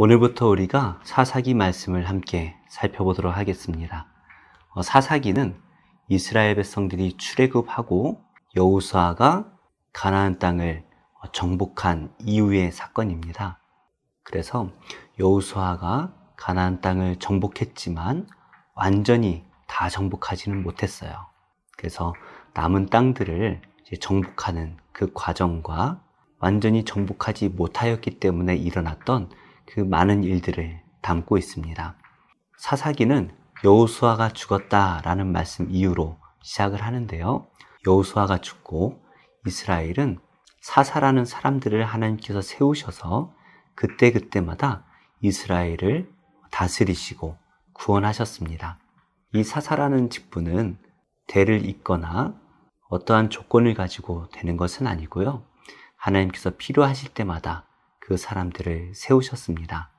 오늘부터 우리가 사사기 말씀을 함께 살펴보도록 하겠습니다. 사사기는 이스라엘 백성들이 출애굽하고 여호수아가 가나안 땅을 정복한 이후의 사건입니다. 그래서 여호수아가 가나안 땅을 정복했지만 완전히 다 정복하지는 못했어요. 그래서 남은 땅들을 정복하는 그 과정과 완전히 정복하지 못하였기 때문에 일어났던 그 많은 일들을 담고 있습니다. 사사기는 여호수아가 죽었다라는 말씀 이후로 시작을 하는데요. 여호수아가 죽고 이스라엘은 사사라는 사람들을 하나님께서 세우셔서 그때그때마다 이스라엘을 다스리시고 구원하셨습니다. 이 사사라는 직분은 대를 잇거나 어떠한 조건을 가지고 되는 것은 아니고요. 하나님께서 필요하실 때마다 그 사람들을 세우셨습니다.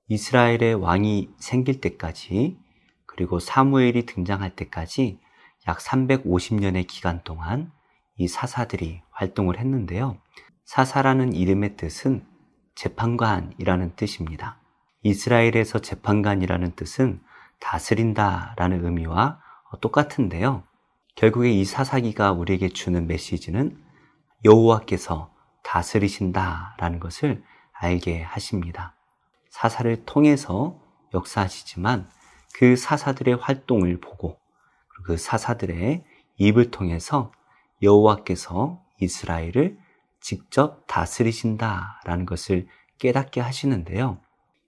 이스라엘의 왕이 생길 때까지 그리고 사무엘이 등장할 때까지 약 350년의 기간 동안 이 사사들이 활동을 했는데요. 사사라는 이름의 뜻은 재판관이라는 뜻입니다. 이스라엘에서 재판관이라는 뜻은 다스린다라는 의미와 똑같은데요. 결국에 이 사사기가 우리에게 주는 메시지는 여호와께서 다스리신다라는 것을 알게 하십니다. 사사를 통해서 역사하시지만 그 사사들의 활동을 보고 그 사사들의 입을 통해서 여호와께서 이스라엘을 직접 다스리신다라는 것을 깨닫게 하시는데요.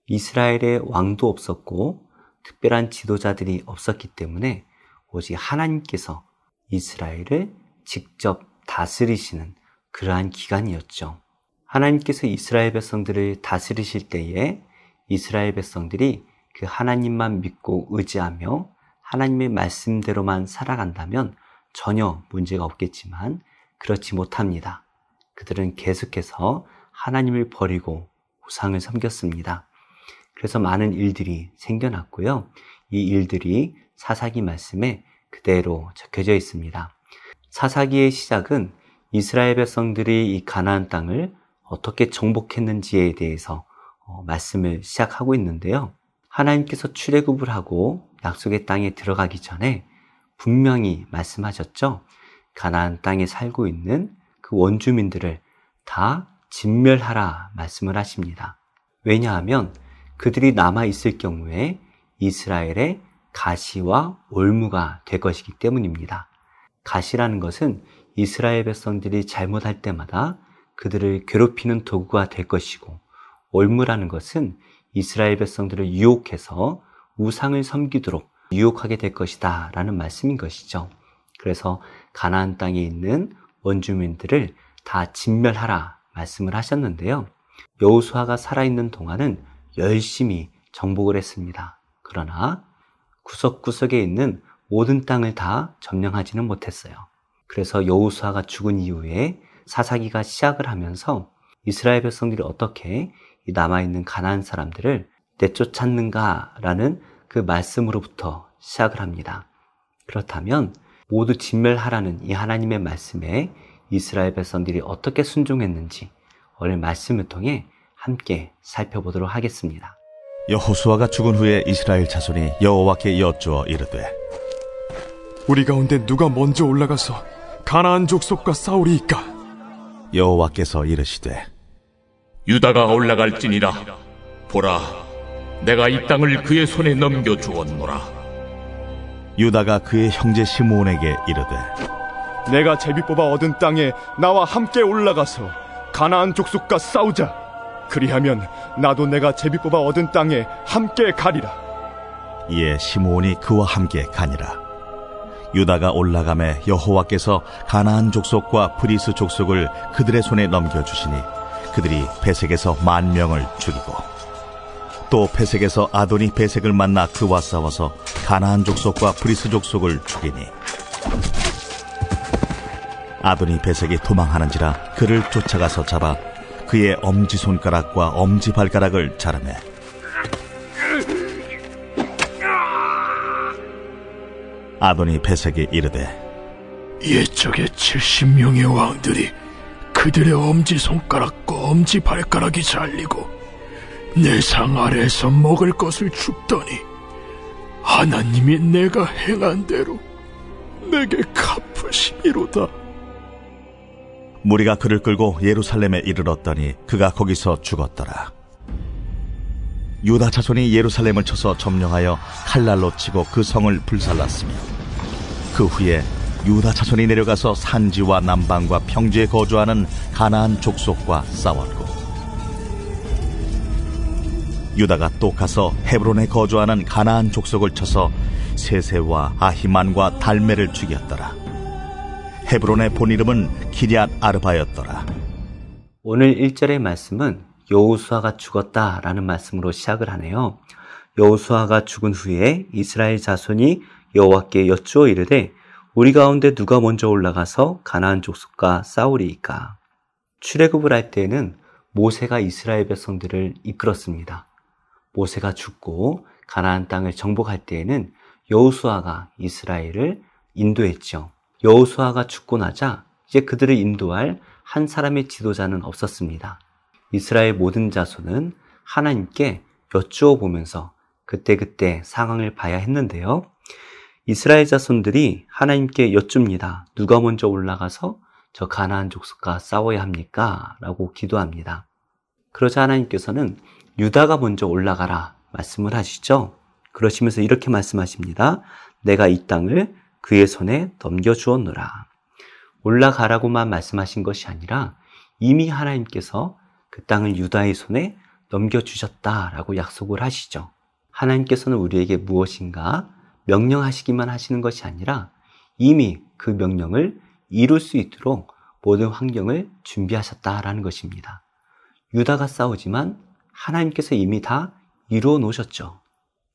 이스라엘에 왕도 없었고 특별한 지도자들이 없었기 때문에 오직 하나님께서 이스라엘을 직접 다스리시는 그러한 기간이었죠. 하나님께서 이스라엘 백성들을 다스리실 때에 이스라엘 백성들이 그 하나님만 믿고 의지하며 하나님의 말씀대로만 살아간다면 전혀 문제가 없겠지만 그렇지 못합니다. 그들은 계속해서 하나님을 버리고 우상을 섬겼습니다. 그래서 많은 일들이 생겨났고요. 이 일들이 사사기 말씀에 그대로 적혀져 있습니다. 사사기의 시작은 이스라엘 백성들이 이 가나안 땅을 어떻게 정복했는지에 대해서 말씀을 시작하고 있는데요. 하나님께서 출애굽을 하고 약속의 땅에 들어가기 전에 분명히 말씀하셨죠. 가나안 땅에 살고 있는 그 원주민들을 다 진멸하라 말씀을 하십니다. 왜냐하면 그들이 남아있을 경우에 이스라엘의 가시와 올무가 될 것이기 때문입니다. 가시라는 것은 이스라엘 백성들이 잘못할 때마다 그들을 괴롭히는 도구가 될 것이고, 올무라는 것은 이스라엘 백성들을 유혹해서 우상을 섬기도록 유혹하게 될 것이다 라는 말씀인 것이죠. 그래서 가나안 땅에 있는 원주민들을 다 진멸하라 말씀을 하셨는데요. 여호수아가 살아있는 동안은 열심히 정복을 했습니다. 그러나 구석구석에 있는 모든 땅을 다 점령하지는 못했어요. 그래서 여호수아가 죽은 이후에 사사기가 시작을 하면서 이스라엘 백성들이 어떻게 남아있는 가나안 사람들을 내쫓았는가라는 그 말씀으로부터 시작을 합니다. 그렇다면 모두 진멸하라는 이 하나님의 말씀에 이스라엘 백성들이 어떻게 순종했는지 오늘 말씀을 통해 함께 살펴보도록 하겠습니다. 여호수아가 죽은 후에 이스라엘 자손이 여호와께 여쭈어 이르되, 우리 가운데 누가 먼저 올라가서 가나안 족속과 싸우리이까? 여호와께서 이르시되, 유다가 올라갈지니라. 보라, 내가 이 땅을 그의 손에 넘겨주었노라. 유다가 그의 형제 시므온에게 이르되, 내가 제비 뽑아 얻은 땅에 나와 함께 올라가서 가나안 족속과 싸우자. 그리하면 나도 내가 제비 뽑아 얻은 땅에 함께 가리라. 이에 시므온이 그와 함께 가니라. 유다가 올라가매 여호와께서 가나안 족속과 브리스 족속을 그들의 손에 넘겨주시니 그들이 베색에서 10,000명을 죽이고, 또 베색에서 아도니 베색을 만나 그와 싸워서 가나안 족속과 브리스 족속을 죽이니, 아도니 베색이 도망하는지라 그를 쫓아가서 잡아 그의 엄지손가락과 엄지발가락을 자르매, 아도니 베색이 이르되, 옛적에 70명의 왕들이 그들의 엄지손가락과 엄지발가락이 잘리고 내 상 아래에서 먹을 것을 줍더니 하나님이 내가 행한 대로 내게 갚으시미로다. 무리가 그를 끌고 예루살렘에 이르렀더니 그가 거기서 죽었더라. 유다 자손이 예루살렘을 쳐서 점령하여 칼날로 치고 그 성을 불살랐으며 그 후에 유다 자손이 내려가서 산지와 남방과 평지에 거주하는 가나안 족속과 싸웠고 유다가 또 가서 헤브론에 거주하는 가나안 족속을 쳐서 세세와 아히만과 달메를 죽였더라. 헤브론의 본 이름은 기럇 아르바였더라. 오늘 1절의 말씀은 여호수아가 죽었다라는 말씀으로 시작을 하네요. 여호수아가 죽은 후에 이스라엘 자손이 여호와께 여쭈어 이르되 우리 가운데 누가 먼저 올라가서 가나안 족속과 싸우리이까. 출애굽을 할 때에는 모세가 이스라엘 백성들을 이끌었습니다. 모세가 죽고 가나안 땅을 정복할 때에는 여호수아가 이스라엘을 인도했죠. 여호수아가 죽고 나자 이제 그들을 인도할 한 사람의 지도자는 없었습니다. 이스라엘 모든 자손은 하나님께 여쭈어 보면서 그때그때 상황을 봐야 했는데요. 이스라엘 자손들이 하나님께 여쭙니다. 누가 먼저 올라가서 저 가나안 족속과 싸워야 합니까? 라고 기도합니다. 그러자 하나님께서는 유다가 먼저 올라가라 말씀을 하시죠. 그러시면서 이렇게 말씀하십니다. 내가 이 땅을 그의 손에 넘겨주었노라. 올라가라고만 말씀하신 것이 아니라 이미 하나님께서 그 땅을 유다의 손에 넘겨주셨다라고 약속을 하시죠. 하나님께서는 우리에게 무엇인가 명령하시기만 하시는 것이 아니라 이미 그 명령을 이룰 수 있도록 모든 환경을 준비하셨다라는 것입니다. 유다가 싸우지만 하나님께서 이미 다 이루어 놓으셨죠.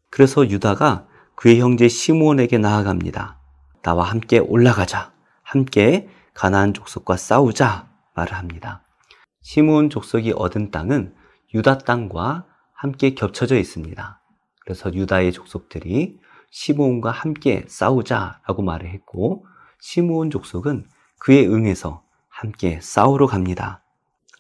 그래서 유다가 그의 형제 시므온에게 나아갑니다. 나와 함께 올라가자. 함께 가나안 족속과 싸우자 말을 합니다. 시므온 족속이 얻은 땅은 유다 땅과 함께 겹쳐져 있습니다. 그래서 유다의 족속들이 시므온과 함께 싸우자라고 말을 했고 시므온 족속은 그에 응해서 함께 싸우러 갑니다.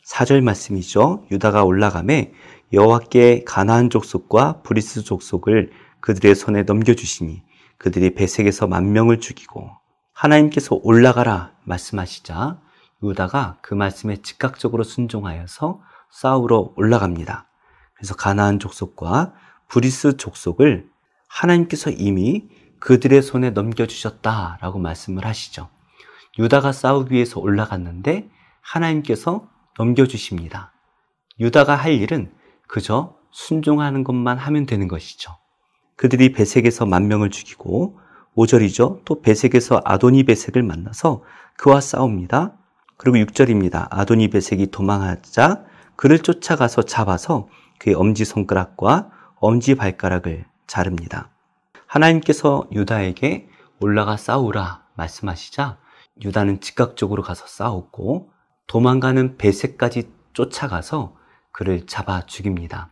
4절 말씀이죠. 유다가 올라가매 여호와께 가나안 족속과 브리스 족속을 그들의 손에 넘겨주시니 그들이 베색에서 10,000명을 죽이고 하나님께서 올라가라 말씀하시자 유다가 그 말씀에 즉각적으로 순종하여서 싸우러 올라갑니다. 그래서 가나안 족속과 브리스 족속을 하나님께서 이미 그들의 손에 넘겨주셨다라고 말씀을 하시죠. 유다가 싸우기 위해서 올라갔는데 하나님께서 넘겨주십니다. 유다가 할 일은 그저 순종하는 것만 하면 되는 것이죠. 그들이 베색에서 10,000명을 죽이고 5절이죠. 또 베색에서 아도니 베색을 만나서 그와 싸웁니다. 그리고 6절입니다. 아도니 베색이 도망하자 그를 쫓아가서 잡아서 그의 엄지손가락과 엄지발가락을 자릅니다. 하나님께서 유다에게 올라가 싸우라 말씀하시자 유다는 즉각적으로 가서 싸웠고 도망가는 베색까지 쫓아가서 그를 잡아 죽입니다.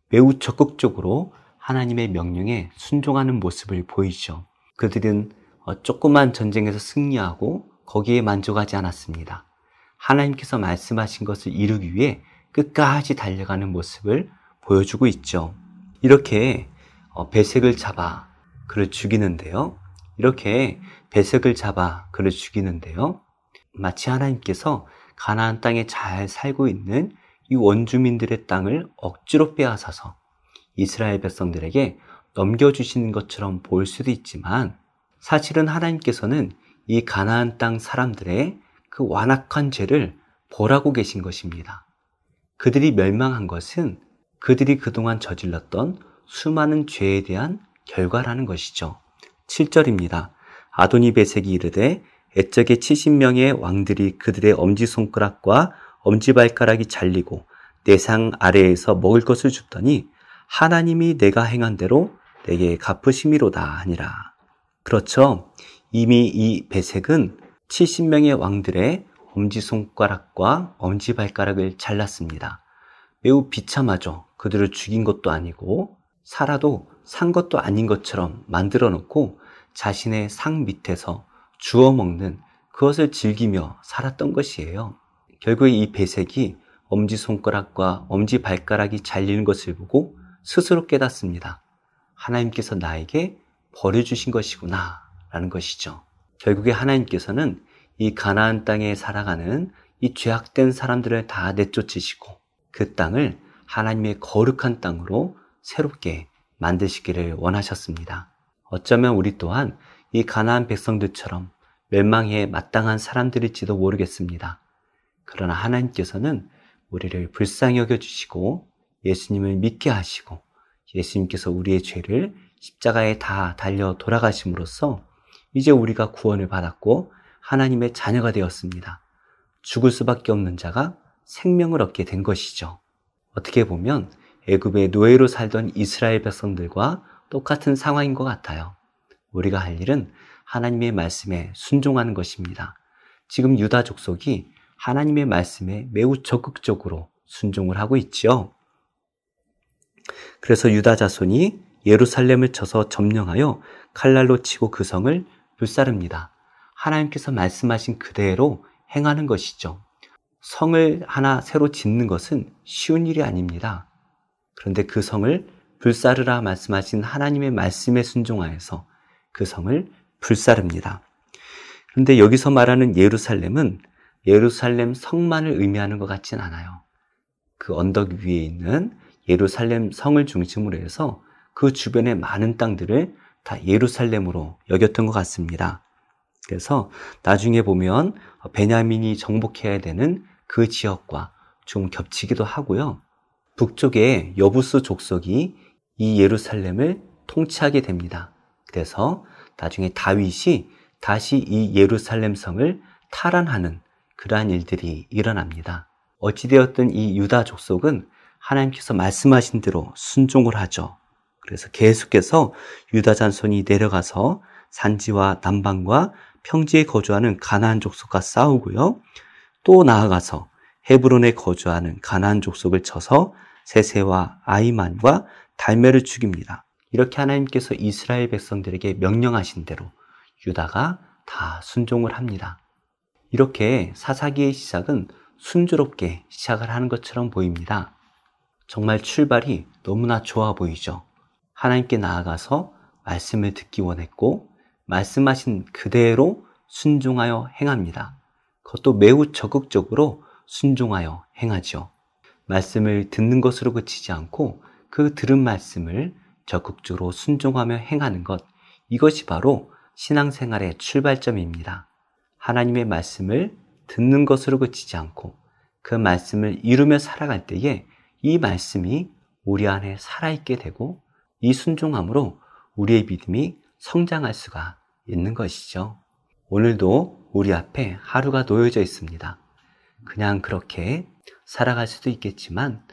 매우 적극적으로 하나님의 명령에 순종하는 모습을 보이죠. 그들은 조그만 전쟁에서 승리하고 거기에 만족하지 않았습니다. 하나님께서 말씀하신 것을 이루기 위해 끝까지 달려가는 모습을 보여주고 있죠. 이렇게 베색을 잡아 그를 죽이는데요. 마치 하나님께서 가나안 땅에 잘 살고 있는 이 원주민들의 땅을 억지로 빼앗아서 이스라엘 백성들에게 넘겨주시는 것처럼 보일 수도 있지만 사실은 하나님께서는 이 가나안 땅 사람들의 그 완악한 죄를 보라고 계신 것입니다. 그들이 멸망한 것은 그들이 그동안 저질렀던 수많은 죄에 대한 결과라는 것이죠. 7절입니다. 아도니 베색이 이르되 옛적에 70명의 왕들이 그들의 엄지손가락과 엄지발가락이 잘리고 내 상 아래에서 먹을 것을 줍더니 하나님이 내가 행한 대로 내게 갚으심이로다 하니라. 그렇죠. 이미 이 베색은 70명의 왕들의 엄지손가락과 엄지발가락을 잘랐습니다. 매우 비참하죠. 그들을 죽인 것도 아니고 살아도 산 것도 아닌 것처럼 만들어 놓고 자신의 상 밑에서 주워 먹는 그것을 즐기며 살았던 것이에요. 결국 이 베색이 엄지손가락과 엄지발가락이 잘리는 것을 보고 스스로 깨닫습니다. 하나님께서 나에게 버려주신 것이구나 라는 것이죠. 결국에 하나님께서는 이 가나안 땅에 살아가는 이 죄악된 사람들을 다 내쫓으시고 그 땅을 하나님의 거룩한 땅으로 새롭게 만드시기를 원하셨습니다. 어쩌면 우리 또한 이 가나안 백성들처럼 멸망에 마땅한 사람들일지도 모르겠습니다. 그러나 하나님께서는 우리를 불쌍히 여겨주시고 예수님을 믿게 하시고 예수님께서 우리의 죄를 십자가에 다 달려 돌아가심으로써 이제 우리가 구원을 받았고 하나님의 자녀가 되었습니다. 죽을 수밖에 없는 자가 생명을 얻게 된 것이죠. 어떻게 보면 애굽의 노예로 살던 이스라엘 백성들과 똑같은 상황인 것 같아요. 우리가 할 일은 하나님의 말씀에 순종하는 것입니다. 지금 유다 족속이 하나님의 말씀에 매우 적극적으로 순종을 하고 있지요. 그래서 유다 자손이 예루살렘을 쳐서 점령하여 칼날로 치고 그 성을 불사릅니다. 하나님께서 말씀하신 그대로 행하는 것이죠. 성을 하나 새로 짓는 것은 쉬운 일이 아닙니다. 그런데 그 성을 불사르라 말씀하신 하나님의 말씀에 순종하여서 그 성을 불사릅니다. 그런데 여기서 말하는 예루살렘은 예루살렘 성만을 의미하는 것 같진 않아요. 그 언덕 위에 있는 예루살렘 성을 중심으로 해서 그 주변의 많은 땅들을 다 예루살렘으로 여겼던 것 같습니다. 그래서 나중에 보면 베냐민이 정복해야 되는 그 지역과 좀 겹치기도 하고요. 북쪽에 여부스 족속이 이 예루살렘을 통치하게 됩니다. 그래서 나중에 다윗이 다시 이 예루살렘 성을 탈환하는 그러한 일들이 일어납니다. 어찌되었든 이 유다 족속은 하나님께서 말씀하신 대로 순종을 하죠. 그래서 계속해서 유다 자손이 내려가서 산지와 남방과 평지에 거주하는 가나안 족속과 싸우고요. 또 나아가서 헤브론에 거주하는 가나안 족속을 쳐서 세세와 아이만과 달메를 죽입니다. 이렇게 하나님께서 이스라엘 백성들에게 명령하신 대로 유다가 다 순종을 합니다. 이렇게 사사기의 시작은 순조롭게 시작을 하는 것처럼 보입니다. 정말 출발이 너무나 좋아 보이죠. 하나님께 나아가서 말씀을 듣기 원했고 말씀하신 그대로 순종하여 행합니다. 그것도 매우 적극적으로 순종하여 행하죠. 말씀을 듣는 것으로 그치지 않고 그 들은 말씀을 적극적으로 순종하며 행하는 것, 이것이 바로 신앙생활의 출발점입니다. 하나님의 말씀을 듣는 것으로 그치지 않고 그 말씀을 이루며 살아갈 때에 이 말씀이 우리 안에 살아있게 되고 이 순종함으로 우리의 믿음이 성장할 수가 있는 것이죠. 오늘도 우리 앞에 하루가 놓여져 있습니다. 그냥 그렇게 살아갈 수도 있겠지만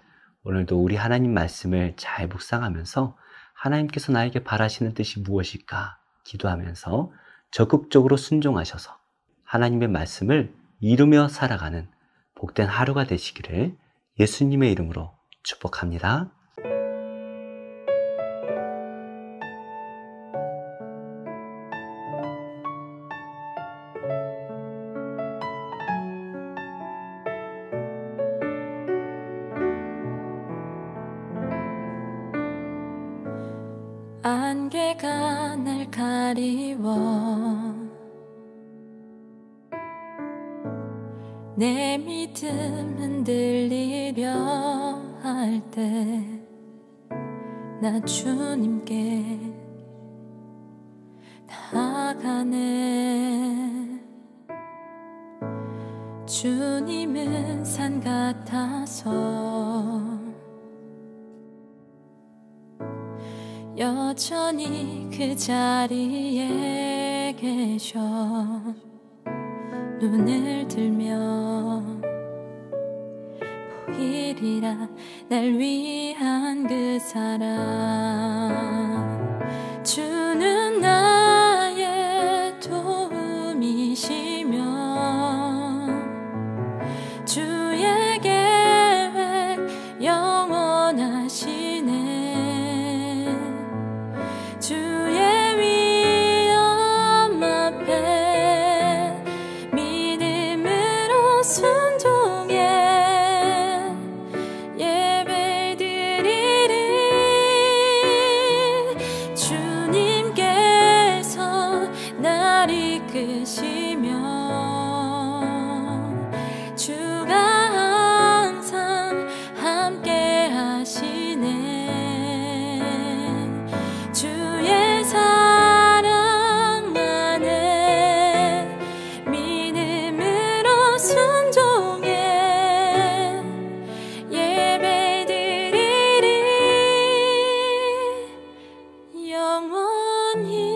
오늘도 우리 하나님 말씀을 잘 묵상하면서 하나님께서 나에게 바라시는 뜻이 무엇일까 기도하면서 적극적으로 순종하셔서 하나님의 말씀을 이루며 살아가는 복된 하루가 되시기를 예수님의 이름으로 축복합니다. 안개가 날 가리워 내 믿음 흔들리려 할 때 나 주님께 나아가네. 주님은 산 같아서 여전히 그 자리에 계셔. 눈을 들면 보이리라 날 위한 그 사랑. 주는 나의 도움이시며 주의 계획 영원하시네. 주의 위엄 앞에 믿음으로 순종해 이끄시며 주가 항상 함께 하시네. 주의 사랑 안에 믿음으로 순종해 예배드리리 영원히.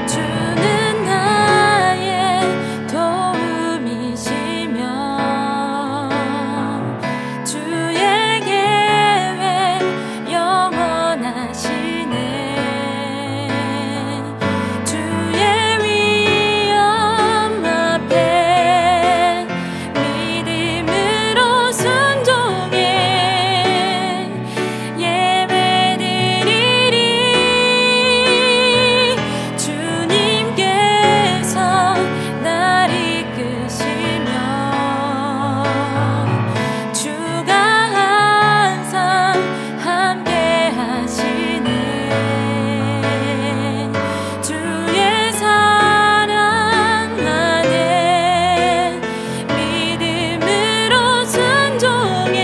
주는 나의 도움이시며 주의 계획 영원하시네. 주의 위엄 앞에 믿음으로 순종해 예배드리리. 주님께서 날 이끄시며 주가 항상 함께 하시네. 주의 사랑 안에 믿음으로 순종해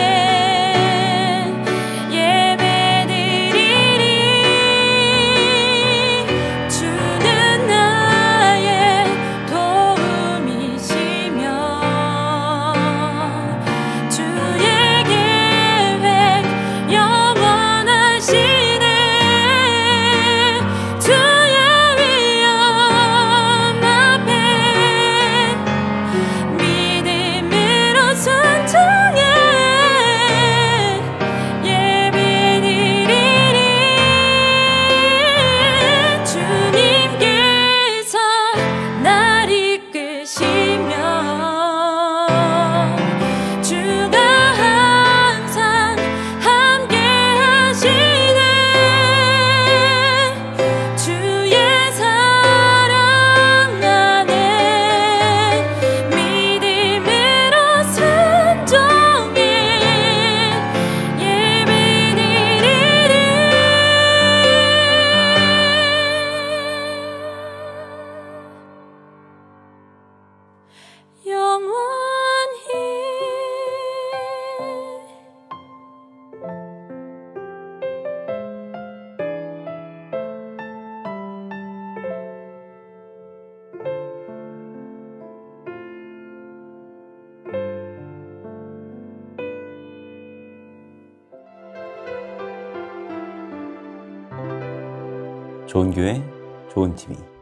예배드리리. 주는 나의 도움이시며 주의 계획 영원하시네. 주의 위엄 앞에 믿음으로 순종해 예배드리리. 주님께서 날 이끄시며 주가 항상 함께 하시네. 주의 사랑 안에 믿음으로 순종해 예배드리리. 영원히. 좋은 교회, 좋은 TV.